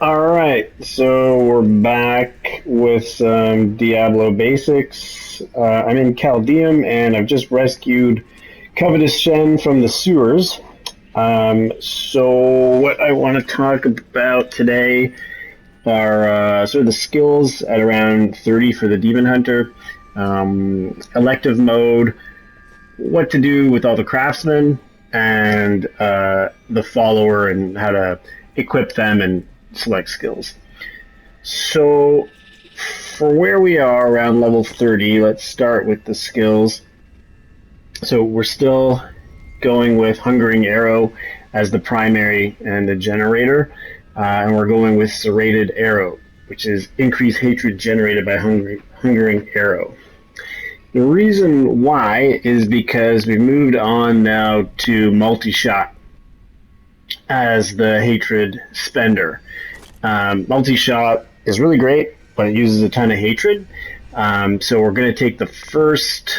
All right, so we're back with some Diablo basics. I'm in Caldeum, and I've just rescued Covetous Shen from the sewers. So what I want to talk about today are sort of the skills at around 30 for the Demon Hunter, elective mode, what to do with all the craftsmen, and the follower and how to equip them and select skills. So, for where we are around level 30, let's start with the skills. So, we're still going with Hungering Arrow as the primary and the generator, and we're going with Serrated Arrow, which is increased hatred generated by Hungering Arrow. The reason why is because we moved on now to multi-shot as the hatred spender. Multi-shot is really great, but it uses a ton of hatred. So we're going to take the first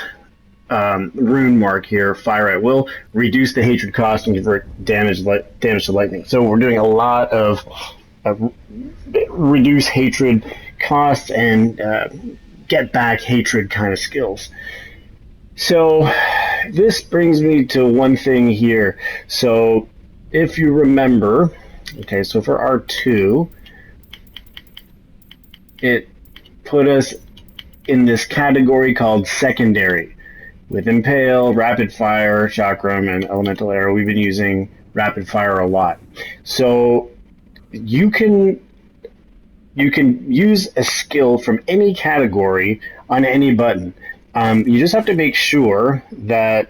rune mark here, Fire at Will, reduce the hatred cost and convert damage to lightning. So we're doing a lot of reduce hatred cost and get back hatred kind of skills. So this brings me to one thing here. So if you remember, okay, so for R2, it put us in this category called secondary. With Impale, Rapid Fire, Chakram, and Elemental Arrow, we've been using Rapid Fire a lot. So you can use a skill from any category on any button. You just have to make sure that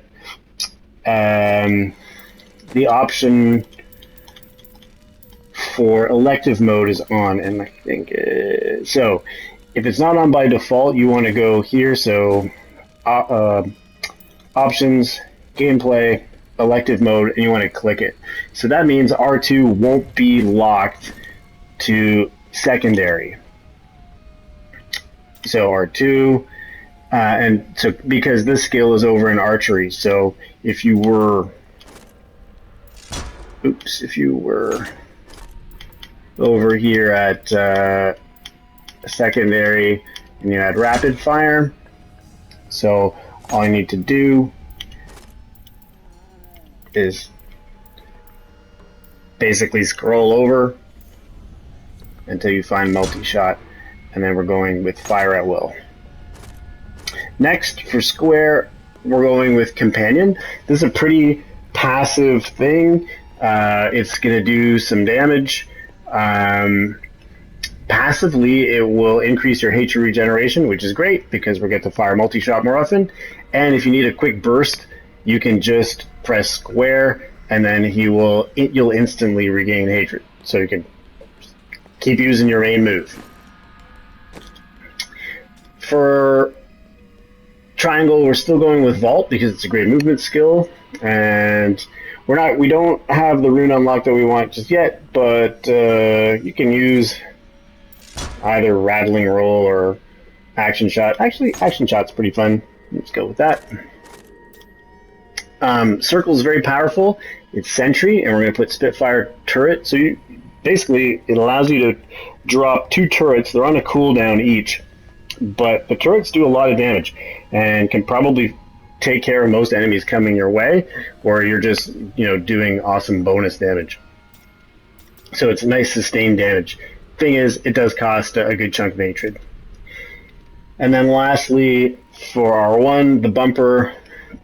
the option for elective mode is on, and I think so. If it's not on by default, you want to go here. So options, gameplay, elective mode, and you want to click it. So that means R2 won't be locked to secondary. So R2, and so because this skill is over in archery. So if you were over here at secondary and you had rapid fire, so all you need to do is basically scroll over until you find multi-shot, and then we're going with Fire at Will. Next, for square, we're going with companion. This is a pretty passive thing. It's going to do some damage. Passively, it will increase your hatred regeneration, which is great because we're going to fire multi-shot more often. And if you need a quick burst, you can just press square, and then you'll instantly regain hatred. So you can keep using your main move. For triangle, we're still going with Vault because it's a great movement skill, and we don't have the rune unlock that we want just yet, but you can use either Rattling Roll or Action Shot. Actually, Action Shot's pretty fun. Let's go with that. Circle is very powerful. It's Sentry, and we're going to put Spitfire Turret. So basically, it allows you to drop 2 turrets. They're on a cooldown each, but the turrets do a lot of damage and can probably take care of most enemies coming your way, or you're just doing awesome bonus damage. So it's nice sustained damage. Thing is, it does cost a good chunk of hatred. And then lastly, for R1, the bumper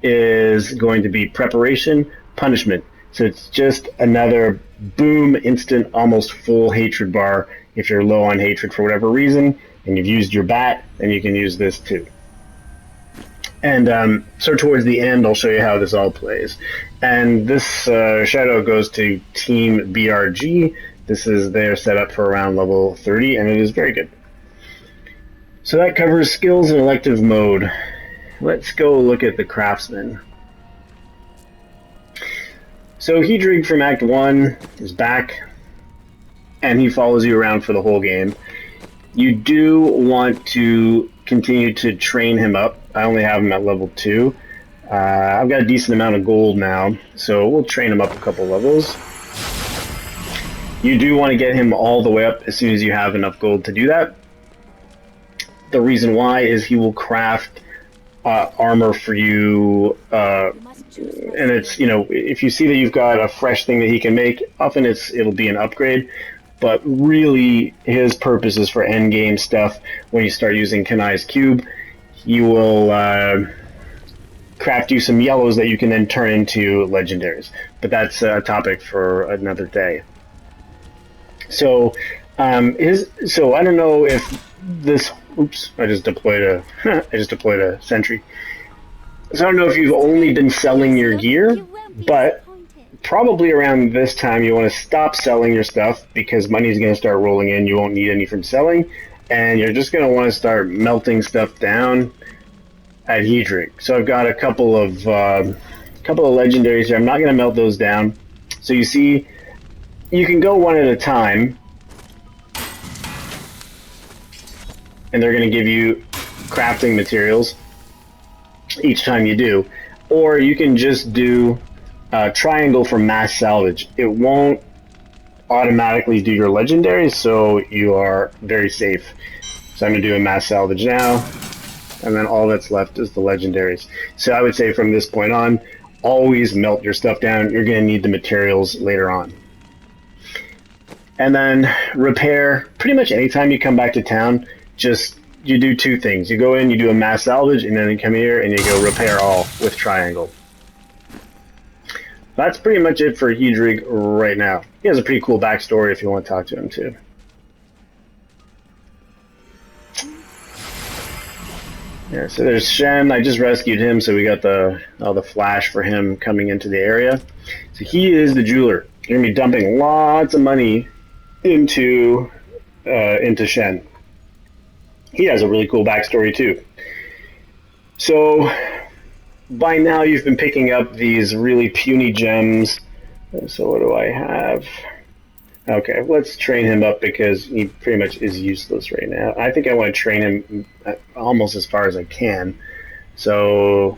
is going to be Preparation, Punishment. So it's just another boom, instant, almost full hatred bar. If you're low on hatred for whatever reason, and you've used your bat, then you can use this too. And so towards the end, I'll show you how this all plays. And this shadow goes to Team BRG. This is their setup for around level 30, and it is very good. So that covers skills and elective mode. Let's go look at the craftsman. So Hedrig from Act 1 is back, and he follows you around for the whole game. You do want to continue to train him up. I only have him at level 2. I've got a decent amount of gold now, so we'll train him up a couple levels. You do want to get him all the way up as soon as you have enough gold to do that. The reason why is he will craft armor for you, and it's, you know, if you see that you've got a fresh thing that he can make, often it'll be an upgrade, but really his purpose is for end game stuff. When you start using Kanai's cube, he will craft you some yellows that you can then turn into legendaries, but that's a topic for another day. So so I don't know if this, oops, I just deployed a sentry. So I don't know if you've only been selling your gear, but probably around this time you want to stop selling your stuff because money's going to start rolling in. You won't need any from selling, and you're just going to want to start melting stuff down at Hedrick. So I've got a couple of legendaries here. I'm not going to melt those down. So you see, you can go one at a time, and they're going to give you crafting materials each time you do. Or you can just do triangle for mass salvage. It won't automatically do your legendaries, so you are very safe. So I'm going to do a mass salvage now, and then all that's left is the legendaries. So I would say from this point on, always melt your stuff down. You're going to need the materials later on. And then repair, pretty much anytime you come back to town, you do two things. You go in, you do a mass salvage, and then you come here and you go repair all with triangle. That's pretty much it for Hedrig right now. He has a pretty cool backstory if you want to talk to him too. Yeah, so there's Shen. I just rescued him, so we got all the flash for him coming into the area. So he is the jeweler. You're gonna be dumping lots of money into Shen. He has a really cool backstory too. So by now you've been picking up these really puny gems. So what do I have? Okay, let's train him up because he pretty much is useless right now. I think I want to train him almost as far as I can. So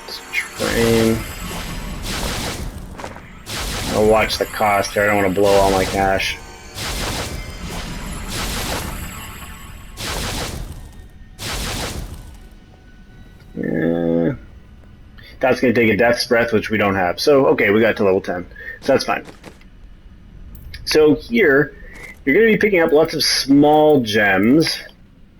let's train. I'll watch the cost here. I don't want to blow all my cash. That's going to take a Death's Breath, which we don't have. So, okay, we got to level 10. So that's fine. So here, you're going to be picking up lots of small gems,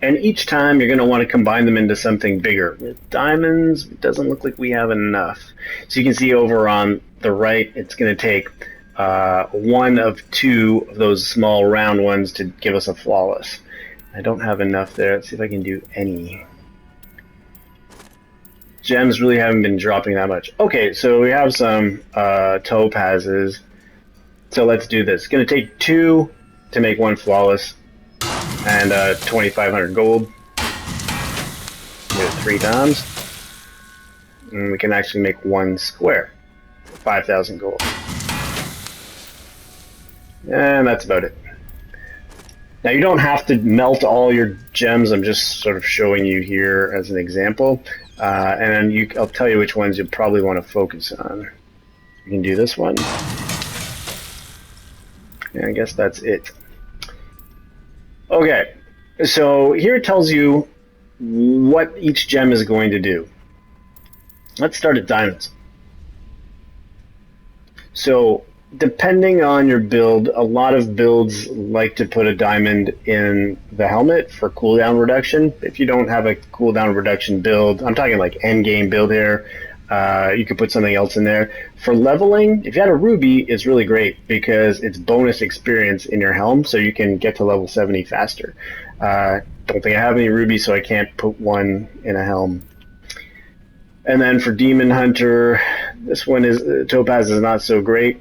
and each time you're going to want to combine them into something bigger. With diamonds, it doesn't look like we have enough. So you can see over on the right, it's going to take one of two of those small round ones to give us a flawless. I don't have enough there. Let's see if I can do any. Gems really haven't been dropping that much. Okay, so we have some topazes. So let's do this. It's going to take 2 to make 1 flawless, and 2,500 gold. Do it 3 times. And we can actually make 1 square. 5,000 gold. And that's about it. Now you don't have to melt all your gems. I'm just sort of showing you here as an example. And then I'll tell you which ones you'll probably want to focus on. You can do this one. And I guess that's it. Okay, so here it tells you what each gem is going to do. Let's start at diamonds. So depending on your build, a lot of builds like to put a diamond in the helmet for cooldown reduction. If you don't have a cooldown reduction build, I'm talking like end game build here, you could put something else in there. For leveling, if you had a ruby, it's really great because it's bonus experience in your helm, so you can get to level 70 faster. Don't think I have any rubies, so I can't put one in a helm. And then for Demon Hunter, this one is Topaz is not so great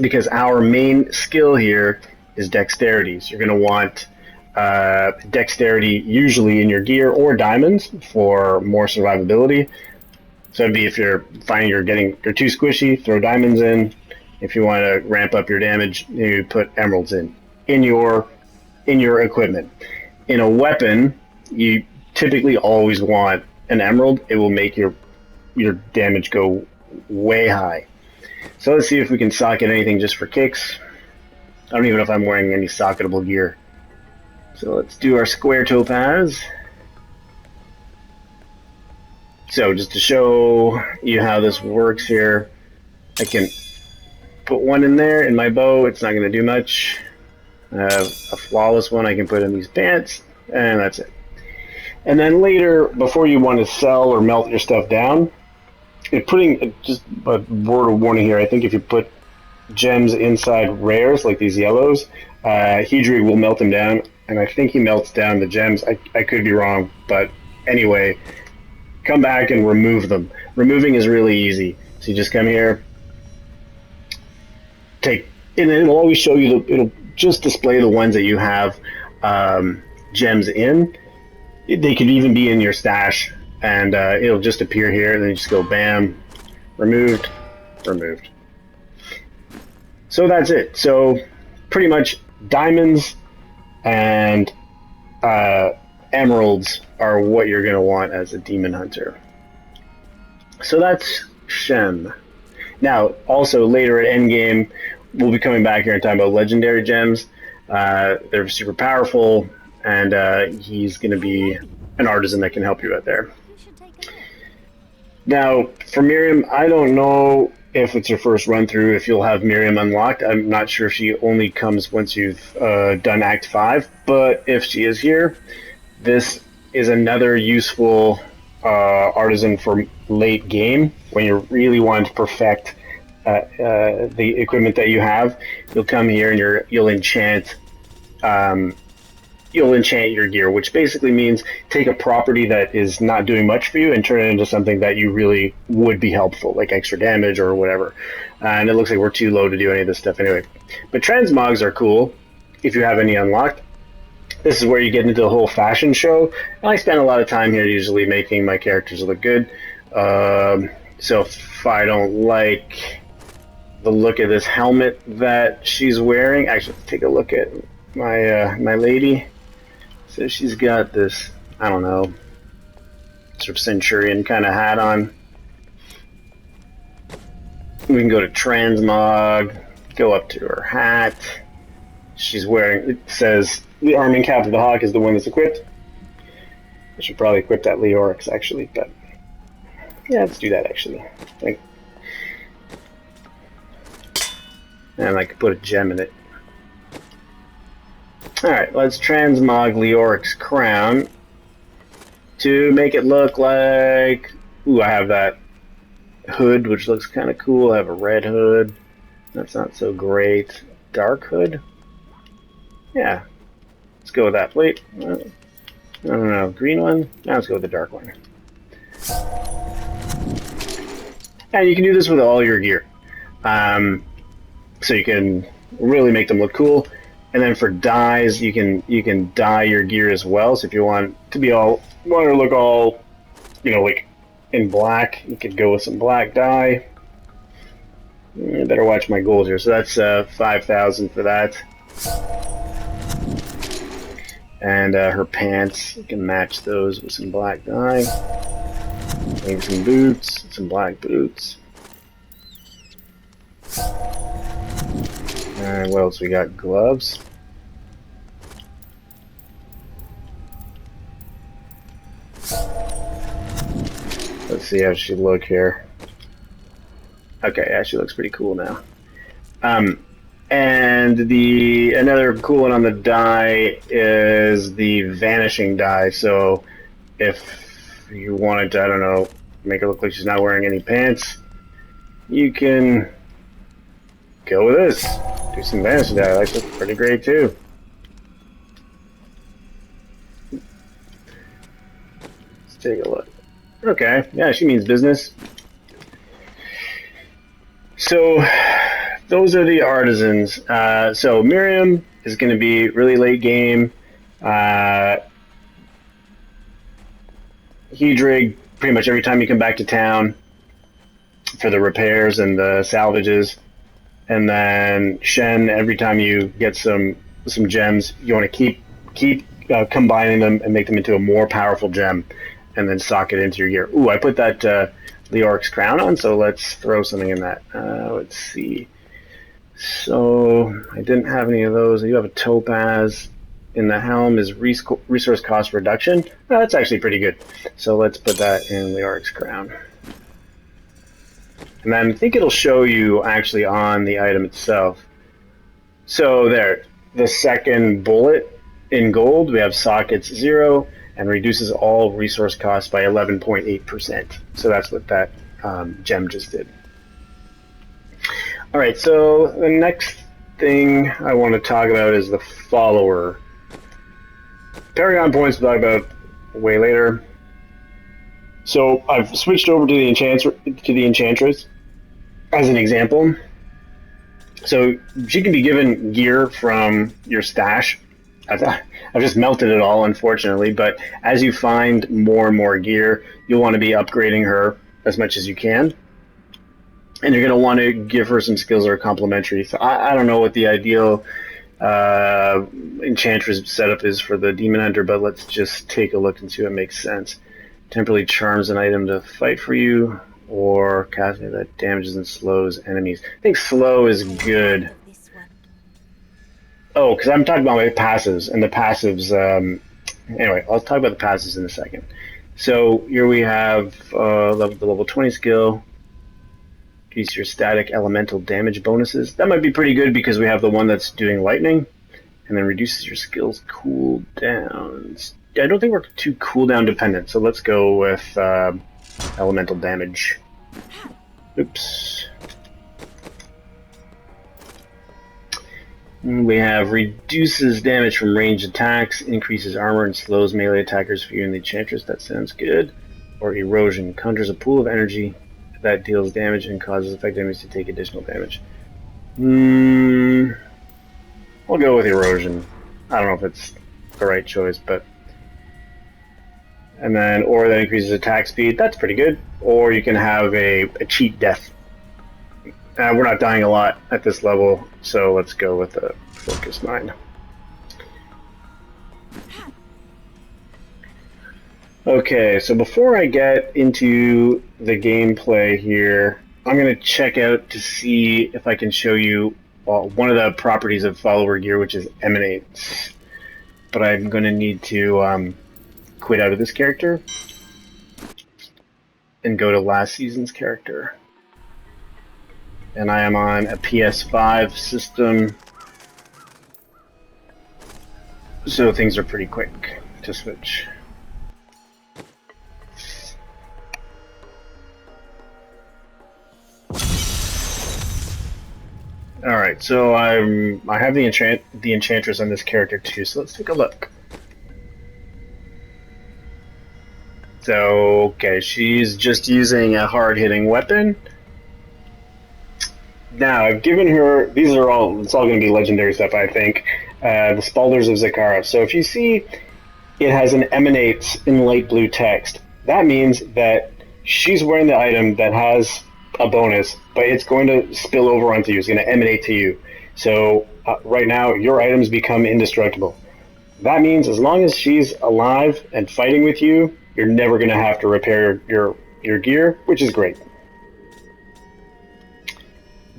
because our main skill here is dexterity. So you're going to want dexterity usually in your gear or diamonds for more survivability. So it'd be if you're finding you're too squishy, throw diamonds in. If you want to ramp up your damage, you put emeralds in your equipment. In a weapon, you typically always want an emerald. It will make your damage go way high. So let's see if we can socket anything just for kicks. don't even know if I'm wearing any socketable gear. So let's do our square topaz. So just to show you how this works here, I can put one in there in my bow. It's not going to do much. I have a flawless one I can put in these pants, and that's it. And then later, before you want to sell or melt your stuff down, just a word of warning here, I think if you put gems inside rares, like these yellows, Hedrig will melt them down, and I think he melts down the gems. I could be wrong, but anyway, come back and remove them. Removing is really easy. So you just come here, and it'll always show you, it'll just display the ones that you have gems in. They could even be in your stash, and it'll just appear here, and then you just go bam, removed, removed. So that's it. So pretty much diamonds and emeralds are what you're going to want as a demon hunter. So that's Shen. Now, also later at endgame, we'll be coming back here and talking about legendary gems. They're super powerful, and he's going to be an artisan that can help you out there. Now, for Miriam, I don't know if it's your first run through, if you'll have Miriam unlocked. I'm not sure if she only comes once you've done Act 5, but if she is here, this is another useful artisan for late game when you really want to perfect the equipment that you have. You'll come here and you'll enchant your gear, which basically means take a property that is not doing much for you and turn it into something that you really would be helpful, like extra damage or whatever. And it looks like we're too low to do any of this stuff anyway. But transmogs are cool if you have any unlocked. This is where you get into the whole fashion show. And I spend a lot of time here usually making my characters look good. So if I don't like the look of this helmet that she's wearing, actually take a look at my lady. So she's got this, I don't know, sort of centurion kind of hat on. We can go to transmog, go up to her hat. She's wearing, it says the arm and cap of the hawk is the one that's equipped. I should probably equip that Leorix actually, but yeah, let's do that actually. And I could put a gem in it. Alright, let's transmog Leoric's crown to make it look like... Ooh, I have that hood, which looks kind of cool. I have a red hood. That's not so great. Dark hood? Yeah. Let's go with that. Wait. I don't know. Green one? Now let's go with the dark one. And you can do this with all your gear. So you can really make them look cool. And then for dyes, you can dye your gear as well. So if you want to look all, like in black, you could go with some black dye. I better watch my goals here. So that's 5,000 for that. And her pants, you can match those with some black dye. Maybe some boots, some black boots. Alright, what else we got? Gloves. Let's see how she look here. Okay, yeah, she looks pretty cool now. And another cool one on the dye is the vanishing dye. So if you wanted to, I don't know, make it look like she's not wearing any pants, you can go with this. Do some vanishing dye. That looks pretty great too. Let's take a look. Okay, yeah, she means business. So those are the artisans. So Miriam is going to be really late game. Hedrig, pretty much every time you come back to town for the repairs and the salvages. And then Shen, every time you get some gems, you want to keep combining them and make them into a more powerful gem, and then sock it into your gear. Ooh, I put that Leoric's crown on, so let's throw something in that. Let's see. So I didn't have any of those. I do have a topaz. In the helm is resource cost reduction. Oh, that's actually pretty good. So let's put that in Leoric's crown. And then I think it'll show you actually on the item itself. So there, the second bullet in gold, we have sockets 0 and reduces all resource costs by 11.8%. So that's what that gem just did. All right, so the next thing I want to talk about is the follower. Paragon points we'll talk about way later. So I've switched over to the Enchantress as an example. So she can be given gear from your stash. I've just melted it all, unfortunately, but as you find more and more gear, you'll want to be upgrading her as much as you can. And you're going to want to give her some skills that are complementary. So I don't know what the ideal Enchantress setup is for the Demon Hunter, but let's just take a look and see what makes sense. Temporarily charms an item to fight for you, or casting that damages and slows enemies. I think slow is good. Oh, because I'm talking about my passives, and the passives... anyway, I'll talk about the passives in a second. So here we have the level 20 skill. Increase your static elemental damage bonuses. That might be pretty good because we have the one that's doing lightning. And then reduces your skills cooldowns. I don't think we're too cooldown dependent, so let's go with elemental damage. Oops. We have reduces damage from ranged attacks, increases armor, and slows melee attackers for you and the Enchantress. That sounds good. Or erosion. Conjures a pool of energy that deals damage and causes affected enemies to take additional damage. I'll go with erosion. I don't know if it's the right choice, but... And then, or that increases attack speed. That's pretty good. Or you can have a cheat death. We're not dying a lot at this level, so let's go with a focus 9. Okay, so before I get into the gameplay here, I'm going to check out to see if I can show you one of the properties of follower gear, which is emanates. But I'm going to need to quit out of this character and go to last season's character. And I am on a PS5 system, so things are pretty quick to switch. Alright, so I have the Enchantress on this character too, so let's take a look. So, okay, she's just using a hard-hitting weapon. Now, I've given her, it's all going to be legendary stuff, I think. The Spalders of Zakara. So if you see it has an emanates in light blue text, that means that she's wearing the item that has a bonus, but it's going to spill over onto you. It's going to emanate to you. So right now, your items become indestructible. That means as long as she's alive and fighting with you, you're never going to have to repair your gear, which is great.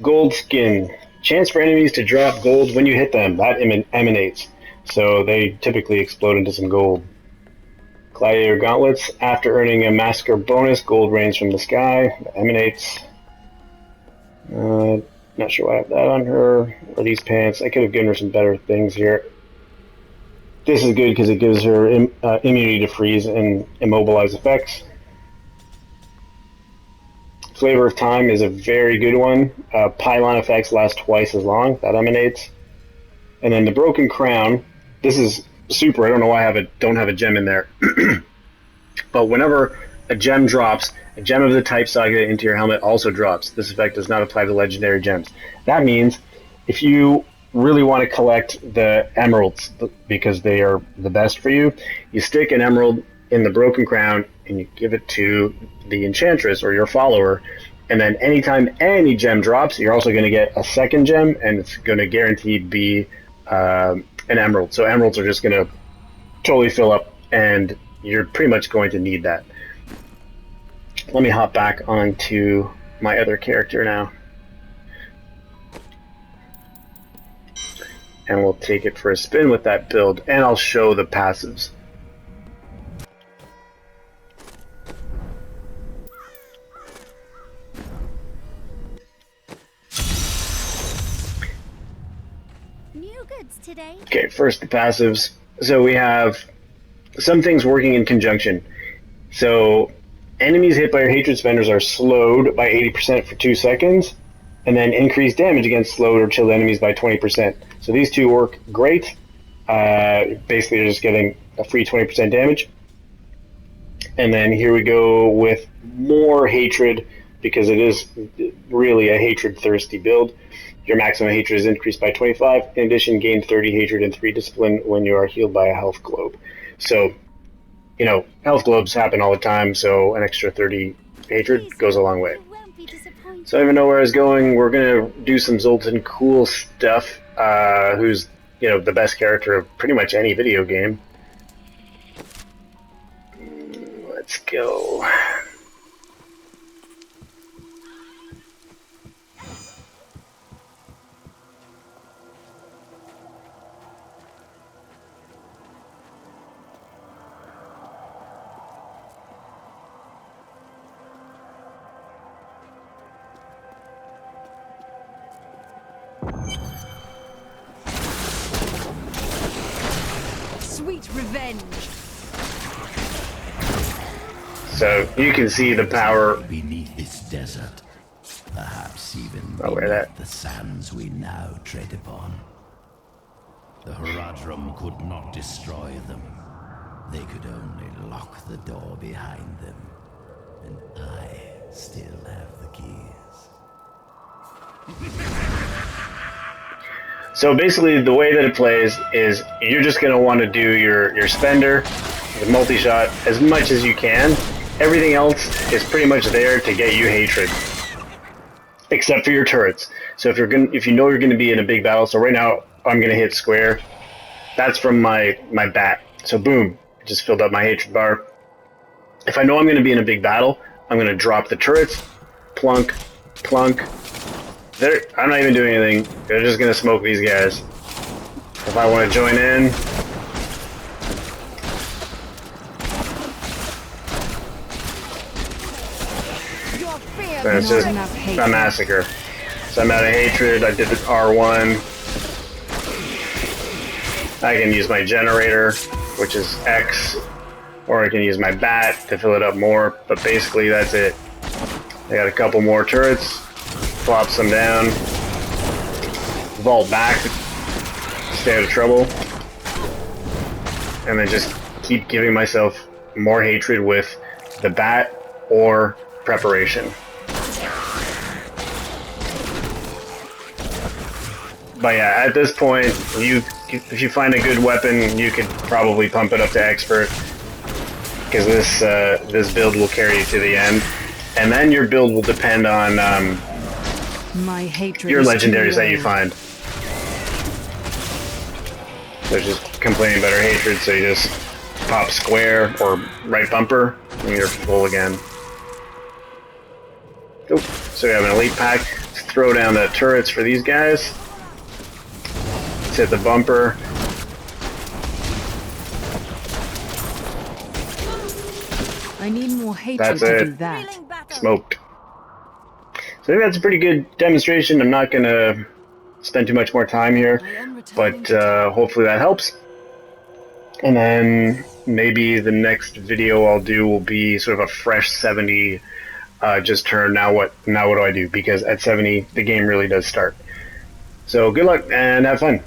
Gold skin. Chance for enemies to drop gold when you hit them. That emanates. So they typically explode into some gold. Gladiator gauntlets. After earning a massacre bonus, gold rains from the sky. That emanates. Not sure why I have that on her. Or these pants. I could have given her some better things here. This is good because it gives her immunity to freeze and immobilize effects. Flavor of Time is a very good one. Pylon effects last twice as long. That emanates. And then the Broken Crown. This is super. I don't know why I don't have a gem in there. But whenever a gem drops, a gem of the type saga into your helmet also drops. This effect does not apply to legendary gems. That means if you really want to collect the emeralds because they are the best for you, you stick an emerald in the Broken Crown and you give it to the Enchantress or your follower, and then anytime any gem drops, you're also going to get a second gem, and it's going to guaranteed be an emerald. So emeralds are just going to totally fill up, and you're pretty much going to need that. Let me hop back onto my other character now. and we'll take it for a spin with that build, and I'll show the passives. New goods today. Okay, first the passives. So we have some things working in conjunction. So enemies hit by your hatred spenders are slowed by 80% for 2 seconds, and then increase damage against slowed or chilled enemies by 20%. So these two work great. Basically, you're just getting a free 20% damage. And then here we go with more hatred, because it is really a hatred-thirsty build. Your maximum hatred is increased by 25. In addition, gain 30 hatred and 3 discipline when you are healed by a health globe. So, you know, health globes happen all the time, so an extra 30 hatred goes a long way. So I don't even know where I was going. We're going to do some Zoltan cool stuff, who's, you know, the best character of pretty much any video game. Let's go. Sweet revenge. So you can see the power beneath this desert, perhaps even beneath the sands we now tread upon. The Horadrim could not destroy them. They could only lock the door behind them. And I still have the keys. So basically, the way that it plays is you're just going to want to do your spender, the multi-shot, as much as you can. Everything else is pretty much there to get you hatred, except for your turrets. So if you know you're going to be in a big battle, so right now I'm going to hit square. That's from my bat. So boom, I just filled up my hatred bar. If I know I'm going to be in a big battle, I'm going to drop the turrets, plunk, plunk. I'm not even doing anything. They're just going to smoke these guys. If I want to join in, then it's just a massacre. So I'm out of hatred. I did the R1. I can use my generator, which is X, or I can use my bat to fill it up more, but basically that's it. I got a couple more turrets. Flops them down, vault back, stay out of trouble, and then just keep giving myself more hatred with the bat or preparation. But yeah, at this point, if you find a good weapon, you could probably pump it up to expert, because this build will carry you to the end, and then your build will depend on my hatred your legendaries that you find. So just complaining about our hatred, so you just pop square or right bumper, and you're full again. Oh, so we have an elite pack. Let's throw down the turrets for these guys. Let's hit the bumper. I need more hatred That's to it. do that. Smoked. So I think that's a pretty good demonstration. I'm not going to spend too much more time here, but hopefully that helps. And then maybe the next video I'll do will be sort of a fresh 70 just turn. Now what do I do? Because at 70 the game really does start. So good luck and have fun.